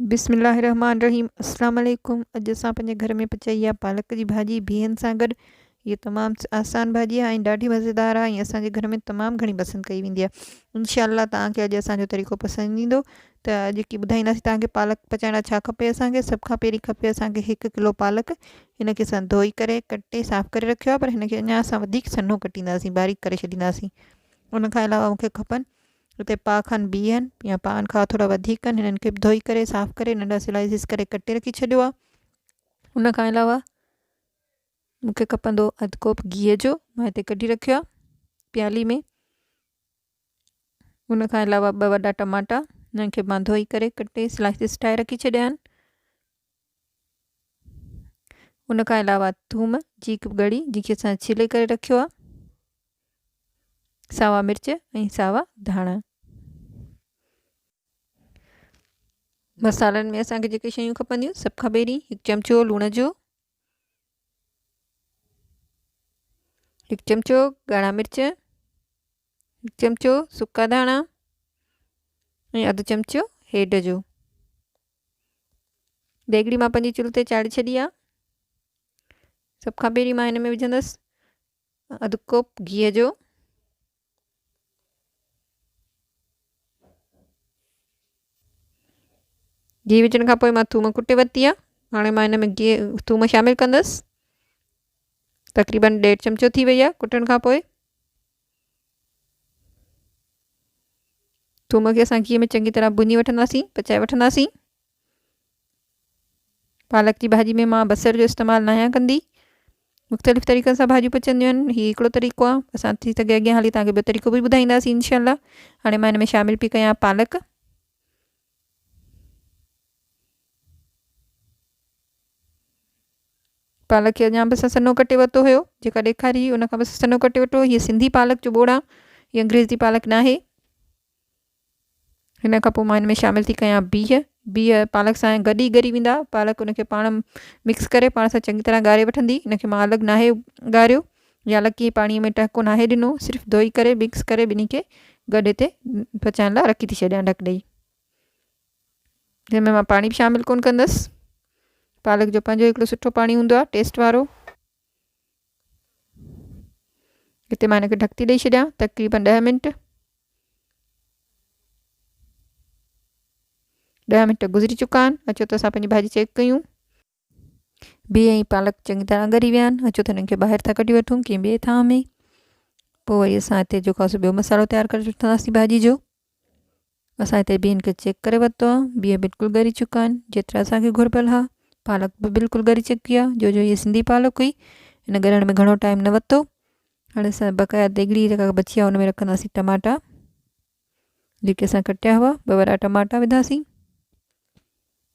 बिस्मिल्लाहिर्रहमानिर्रहीम। अस्सलाम वालेकुम। अॼु असां पंहिंजे घर में पचाई आहे पालक जी भाॼी बिहनि सां गॾु। ये तमामु आसान भाॼी आहे ऐं ॾाढी मज़ेदार आहे ऐं असांजे घर में तमामु घणी पसंदि कई वेंदी आहे। इंशाअल्लाह तव्हांखे अॼु असांजो तरीक़ो पसंदि ईंदो। त अॼु की ॿुधाईंदासीं तव्हांखे पालक पचाइण लाइ छा खपे। असांखे सभ खां पहिरीं खपे असांखे 1 किलो पालक। हिनखे असां धोई करे कटे साफ़ करे रखियो आहे, पर हिनखे अञा असां वधीक सन्हो कटींदासीं, बारीक करे छॾींदासीं। उनखां अलावा मूंखे खपनि हुते पाउ खनि बिह आहिनि या पाउनि खां थोरा वधीक आहिनि। हिननि खे धोई करे साफ़ करे नंढा स्लाइसिस करे कटे रखी छॾियो आहे। उनखां अलावा मूंखे खपंदो अधु कोप गिह जो, मां हिते कढी रखियो आहे प्याली में। उनखां अलावा 2 वॾा टमाटा, हिननि खे मां धोई करे कटे स्लाइसिस ठाहे रखी छॾिया आहिनि। उनखां अलावा थूम जी ॻड़ी जंहिंखे असां छिले करे रखियो आहे, सावा मिर्च ऐं सावा धाणा। मसालनि में असांखे जेके शयूं खपंदियूं, सभ खां पहिरीं 1 चमचो लूण जो, 1 चमचो ॻाढ़ा मिर्च, 1 चमचो सुका धाणा ऐं अधु चमचो हेड जो। देगड़ी मां पंहिंजी चुल्हि ते चाढ़े छॾी आहे। सभ खां पहिरीं मां हिन में विझंदसि अधु कोप गिह जो, गिह विझण खां पोइ मां थूम कुटे वरिती आहे। हाणे मां हिन में थूम शामिलु कंदसि। तक़रीबन 1.5 चमचो थी वई आहे कुटण खां पोइ। थूम खे असां घीअ में चङी तरह भुञी वठंदासीं, पचाए वठंदासीं। पालक जी भाॼी में मां बसर जो इस्तेमालु न आहियां कंदी। मुख़्तलिफ़ तरीक़नि सां भाॼियूं पचंदियूं आहिनि, हीउ हिकिड़ो तरीक़ो आहे। असां थी सघे अॻियां हली तव्हांखे ॿियो तरीक़ो बि ॿुधाईंदासीं इंशाअल्लाह। हाणे मां हिन में शामिलु पई कयां पालक। पालक खे अञा बि असां सन्हो कटे वरितो हुयो, जेका ॾेखारी हुई उनखां बि सन्हो कटे वरितो। हीअ सिंधी पालक जो ॿोड़ा, हीअ अंग्रेज़ी पालक न आहे। हिन खां पोइ मां हिन में शामिलु थी कयां बिह पालक सां गॾु ई ॻरी वेंदा। पालक उनखे पाण मिक्स करे पाण सां चङी तरह ॻारे वठंदी। हिनखे मां अलॻि नाहे ॻारियो या अलॻि कीअं पाणीअ में टहिको नाहे ॾिनो, सिर्फ़ु धोई करे मिक्स करे ॿिन्ही खे गॾु हिते पचाइण लाइ रखी थी छॾियां ढक ॾेई। जंहिंमें मां पाणी बि शामिलु कोन कंदसि। पालक जो पंहिंजो हिकिड़ो सुठो पाणी हूंदो आहे टेस्ट वारो। हिते मां हिनखे ढक थी ॾेई छॾियां तक़रीबन 10 मिंट। 10 मिंट गुज़री चुका आहिनि। अचो त असां पंहिंजी भाॼी चेक कयूं। बिह ऐं पालक चङी तरह ॻरी विया आहिनि। अचो त हिननि खे ॿाहिरि था कढी वठूं कंहिं ॿिए थांव में। पोइ वरी असां हिते जेको आहे ॿियो मसालो तयारु करे वठंदासीं भाॼी जो। असां हिते बिहनि खे चेक करे वरितो आहे। बिह बिल्कुलु ॻरी चुका आहिनि जेतिरा असांखे घुरिबियल आहे। पालक बि बिल्कुलु ॻरी चुकी आहे, जो हीअ सिंधी पालक हुई। हिन ॻरण में घणो टाइम न वरितो। हाणे असां बक़ाया देगड़ी जेका बची आहे हुन में रखंदासीं टमाटा, जेके असां कटिया हुआ। 2 वॾा टमाटा विधासीं।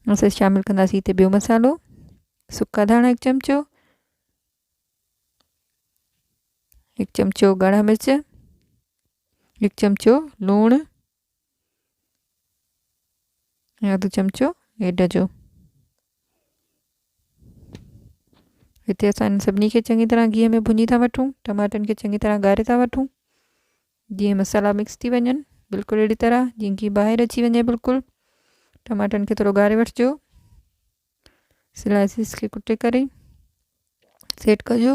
असां शामिलु कंदासीं हिते ॿियो मसालो, सुका धाणा 1 चमचो, 1 चमचो ॻाढ़ा मिर्च, 1 चमचो लूणु ऐं अधु चमचो हेड जो। हिते असां इन सभिनी खे चङी तरह घीअ में भुञी था वठूं, टमाटनि खे चङी तरह ॻारे था वठूं, जीअं मसाला मिक्स थी वञनि बिल्कुलु अहिड़ी तरह जीअं घी ॿाहिरि अची वञे। बिल्कुलु टमाटनि खे थोरो ॻारे वठिजो। स्लाइसिस खे कुटे करे सेट कजो।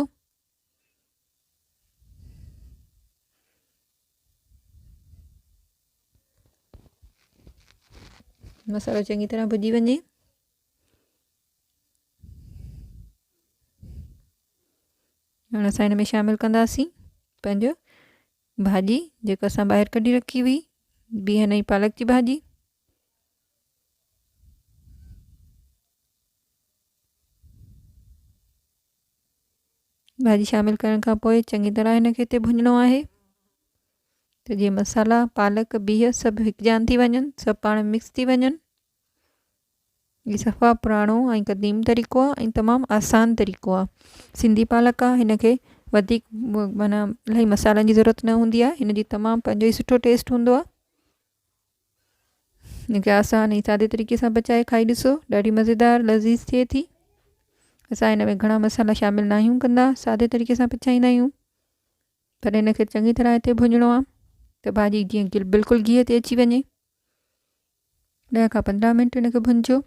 मसालो चङी तरह भुञी वञे। हाणे असां हिन में शामिलु कंदासीं पंहिंजो भाॼी जेका असां ॿाहिरि कढी रखी हुई, बिहनि ऐं पालक जी भाॼी। भाॼी शामिलु करण खां पोइ चङी तरह हिनखे हिते भुञणो आहे, त जीअं मसाला पालक बिह सभु हिकजान थी वञनि, सभु पाण मिक्स थी वञनि। हीअ सफ़ा पुराणो ऐं क़दीम तरीक़ो आहे ऐं तमामु आसान तरीक़ो आहे। सिंधी पालक आहे, हिनखे वधीक माना इलाही मसालनि जी ज़रूरत न हूंदी आहे। हिनजी तमामु पंहिंजो ई सुठो टेस्ट हूंदो आहे। हिनखे आसान ऐं सादे तरीक़े सां पचाए खाई ॾिसो, ॾाढी मज़ेदार लज़ीज़ थिए थी। असां हिन में घणा मसाला शामिलु न आहियूं कंदा, सादे तरीक़े सां पचाईंदा आहियूं। पर हिनखे चङी तरह हिते भुञणो आहे त भाॼी जीअं बिल्कुलु घीअ ते अची वञे। 10 खां 15 मिनट इन खे भुंजो।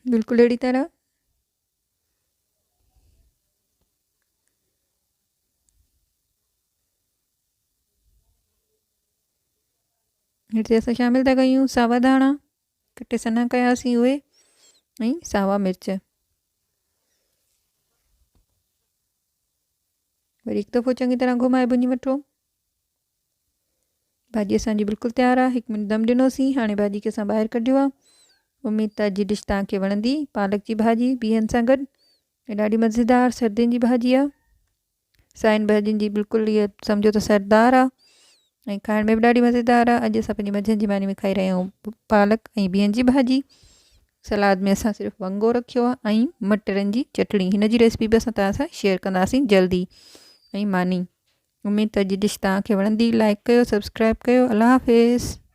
बिल्कुल अहिड़ी तरह। हिते असां शामिल था कयूं सावा धाणा, कटे सना कयासीं उहे, ऐं सावा मिर्च। वरी हिकु दफ़ो चङी तरह घुमाए भुञी वठो। भाॼी असांजी बिल्कुलु तयारु आहे। 1 मिनट दम ॾिनोसीं। हाणे भाॼी खे असां ॿाहिरि कढियो आहे। उमेद त अॼु डिश तव्हांखे वणंदी। पालक जी भाॼी बिहनि सां गॾु, ॾाढी मज़ेदार सर्दियुनि जी भाॼी आहे। साइनि भाॼियुनि जी बिल्कुलु इहा सम्झो त सरदार आहे ऐं खाइण में बि ॾाढी मज़ेदार आहे। अॼु असां पंहिंजी मंझंदि जी मानी में खाई रहिया आहियूं पालक ऐं बिहनि जी भाॼी। सलाद में असां सिर्फ़ु वंगो रखियो आहे ऐं मटरनि जी चटणी। हिन जी रेसिपी बि असां तव्हां सां शेयर कंदासीं जल्दी। ऐं मानी। उमेद त अॼु डिश तव्हांखे वणंदी। लाइक कयो, सब्सक्राइब कयो। अल्लाह हाफ़िज़।